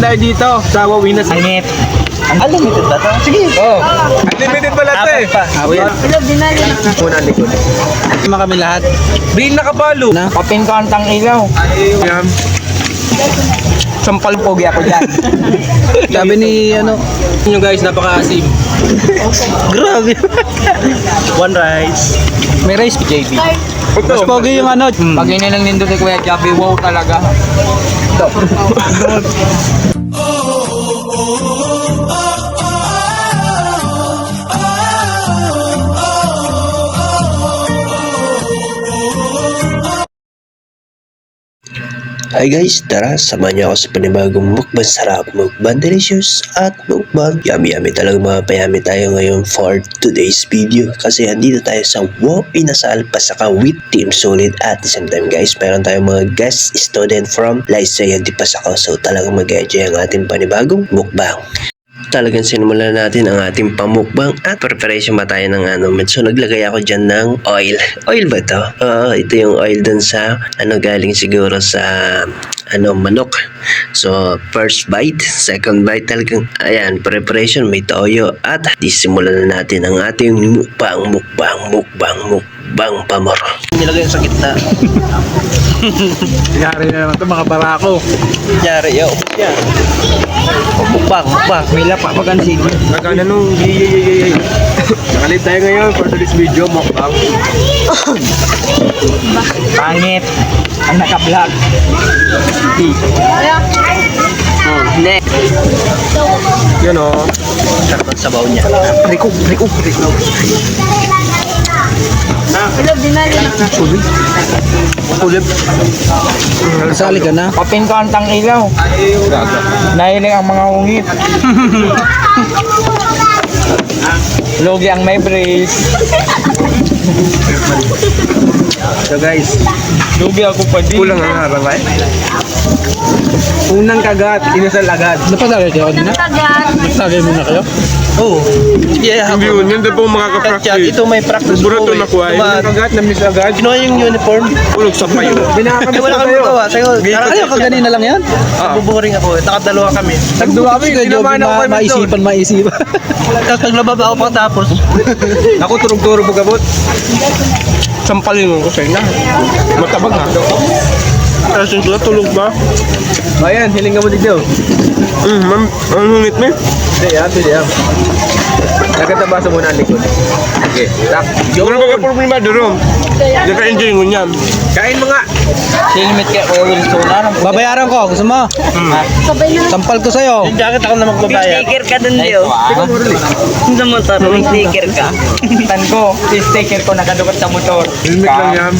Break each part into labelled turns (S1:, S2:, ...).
S1: Dahil dito sa Wawinas.
S2: Init. Unlimited ba ito? Sige.
S1: Oh, unlimited pala ito eh.
S2: Apat pa.
S1: Una likod.
S3: Tama kami lahat.
S1: Green na kapalo.
S2: Kapin ko ang tang ilaw.
S1: Yan.
S2: Sampal pogi ako dyan.
S3: Sabi ni ano,
S1: Yun guys, napaka-asim.
S3: grabe.
S2: One rice.
S3: May rice JB. Mas
S1: Ito.
S3: pogi yung ano.
S2: Pag inilang nindo ni Kuya Javi, wow talaga.
S4: Hi guys, tara samahan niyo ako sa panibagong mukbang sarap, mukbang delicious at mukbang yummy talaga mga payami tayo ngayon for today's video kasi andito tayo sa Wow Inasal Pasaka with Team Solid at the same time guys meron tayong mga guest student from Lyceum di Pasaka so talagang mag-enjoy ang ating panibagong mukbang. Talagang sinimulan natin ang ating pamukbang at preparation ba tayo ng ano. So naglagay ako dyan ng oil. Oil ba ito? Ito yung oil dun sa galing siguro sa manok. So first bite, second bite talagang ayan, preparation may toyo at disimulan na natin ang ating mukbang pamor. Nilagay sa gitna.
S3: Yari na naman ito mga barako.
S4: Yari yo. Yeah. Mukbang.
S2: May lapa pa kansid.
S1: Nagkana nung yay. Nakalit tayo ngayon for today's video, mukbang.
S2: Pangit. Ang naka-vlog.
S4: Hindi.
S1: Yun o.
S4: Sarap ang sabaw niya.
S1: Riko. Ulip.
S3: Sali ka na.
S2: Kapin ko ang tang ilaw. Nahiling ang mga hungit. Logi ang may brace.
S1: So guys,
S2: Logi ako pa din.
S1: kulang ang harang eh. Unang kagat, inasal agad.
S3: Napasali kayo kanina? Napasali muna kayo?
S4: Oo. Yeah,
S1: Hindi yun, yun din po makaka-practice.
S4: ito may practice.
S1: Burato na kuha. Unang kagat, na-miss agad.
S4: Kinuha yung uniform.
S1: Ulog sa payo. Binakakabit
S4: Wala
S1: na
S4: kami
S1: tayo.
S4: magawa. Sa'yo,
S3: Kanina lang yan?
S4: buburing ako. Nakadalawa kami.
S1: Nagduwa kami,
S3: Sige, Joby,
S1: tinamaan ako kay Maison.
S3: maisipan.
S4: Tapos naglababa ako pagkatapos.
S1: Ako turog-turog po gabot. Sampalin mo ko sa'yo na. Matabag na.
S4: Tapos yung tulog ba?
S1: Ayan, hiling ka mo dito. Ang hungit mo? Hindi yan. Nagkatabasa muna ang likod. Okay, tak.
S4: Wala ba ka problema doon? Hindi ka enjoy mo niyan.
S1: Kain mo nga.
S2: Silmit ka Kuya Wilson.
S3: Babayaran ko, gusto mo? Sampal ko sa'yo.
S4: Yung jacket ako na magbabayad.
S5: Sticker ka dun, Leo. Hindi mo taro, may sticker ka.
S2: Tan ko, sticker ko nakadukot sa motor.
S1: Helmet lang yan.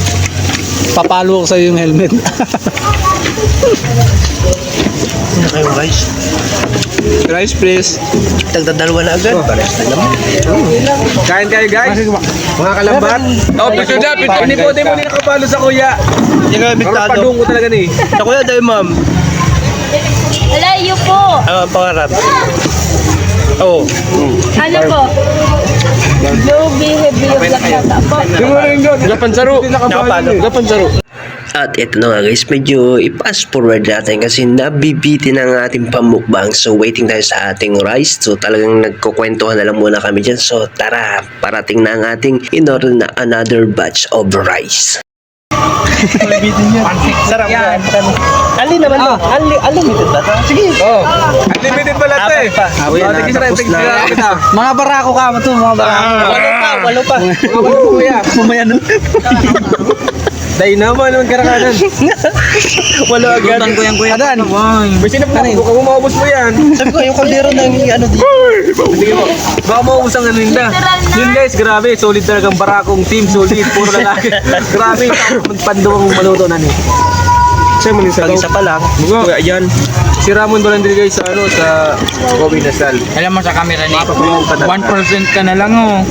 S3: Papalo ko sa'yo yung helmet.
S4: Ano kayo guys?
S1: Rice please.
S4: Tagdadalwa na agad.
S1: Kain kayo guys. Mga kalambat. Oh, pito na. Hindi po mo nakapalo sa kuya.
S4: Yung nga
S1: Parang
S4: bintado.
S1: padung ko talaga ni.
S4: Sa kuya dahil ma'am.
S5: Alayo po.
S4: Ano ang pangarap? Oo.
S5: Ano po? Joby, heavy yung black yata po.
S1: Di mo rin doon.
S4: Gapansaro.
S1: Nakapalo.
S4: Gapansaro. At ito na nga guys, medyo i-fast forward natin kasi nabibitin ang ating pamukbang. So waiting tayo sa ating rice. So talagang nagkukwentuhan na lang muna kami dyan. So tara, parating na ang ating in-order na another batch of rice.
S2: Sarap yan.
S4: Ali naman to. Unlimited ba ito? Sige.
S1: Oh, unlimited pala ito eh.
S3: Ayan na, tapos na. Mga barako ka mo to, mga barako.
S4: Walo pa.
S1: Kuya.
S3: Mamaya na.
S1: Dahil naman naman karakanan.
S4: Walo agad.
S2: Ko yan Kuya.
S3: Adan.
S1: May sinapupo ka mo maubos mo yan.
S4: Sabi ko yung kaldero na yung ano dito.
S1: Sige mo. Baka maubos ang ano nila. Yun guys, grabe. Solid talagang barakong team. Solid. Puro lalaki. Grabe. Magpandawang maluto na ni. Siya mo sa
S4: Pag-isa pa lang.
S1: Kuya, yan. Si Ramon Dolandri guys sa sa Wawinas.
S2: Alam mo sa camera ni,
S1: Mapapalong ka na.
S2: 1% ka na lang oh.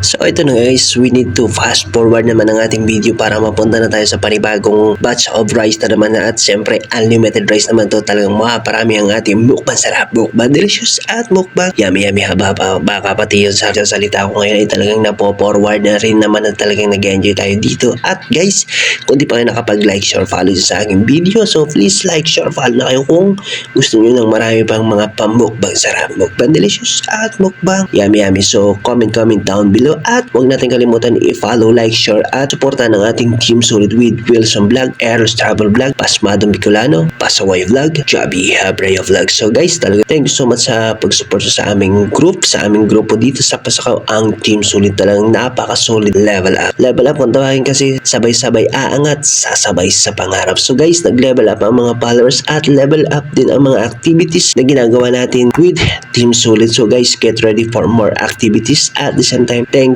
S4: So So ito na guys, we need to fast forward naman ang ating video para mapunta na tayo sa panibagong batch of rice na naman at syempre unlimited rice naman to. Talagang makaparami ang ating mukbang sarap, mukbang delicious at mukbang yummy haba pa. Baka pati yun sa salita ko ngayon ay talagang napo-forward na rin naman at talagang nag-enjoy tayo dito. At guys, kung di pa kayo nakapag-like, share, follow sa aking video, so please like, share, follow na kayo kung gusto nyo ng marami pang mga pamukbang sarap, mukbang delicious at mukbang yummy. So comment down below at huwag natin kalimutan i-follow, like, share at supportan ng ating Team Solid with Wilson Vlog, Eros Travel Vlog, Pasmadong Bicolano, Pasaway Vlog, Javi Habreo Vlog. So guys, talaga thank you so much sa pag-support sa aming group, sa aming grupo dito sa Pasakaw, ang Team Solid. Talagang napaka-solid. Level up kung tawagin kasi sabay-sabay aangat, sasabay sa pangarap. So guys, nag-level up ang mga followers at level up din ang mga activities na ginagawa natin with Team Solid. So guys, get ready for more activities. At the same time, thank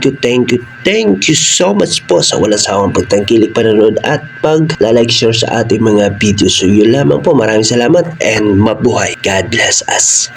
S4: you so much po sa walang sawang pagtangkilik, panonood at pag-like, share sa ating mga videos. So yun lamang po, maraming salamat and mabuhay. God bless us.